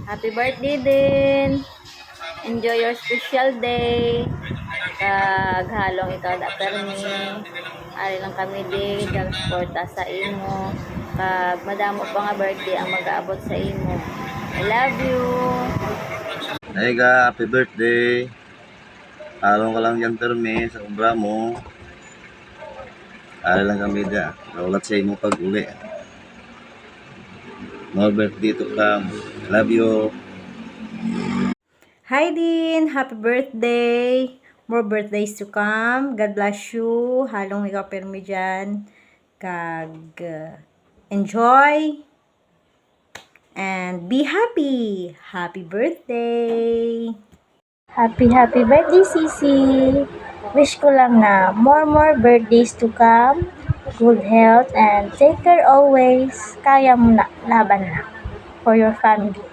Happy birthday din. Enjoy your special day. Kaghalong ikaw da permi. Ari lang kami di gagporta sa imo. Kag madamo pa nga birthday ang mag-aabot sa imo. I love you. Hey ga, happy birthday. Araw ka lang yan termi sa obra mo. Araw lang kami da. Naulat sa imo pag-uli. More birthday to come. Love you. Hi Din, happy birthday. More birthdays to come. God bless you. Halong ikaw permi dyan. Kag enjoy and be happy. Happy birthday. Happy birthday, Sisi! Wish ko lang na more birthdays to come, good health, and take care always. Kaya mo na, laban na for your family.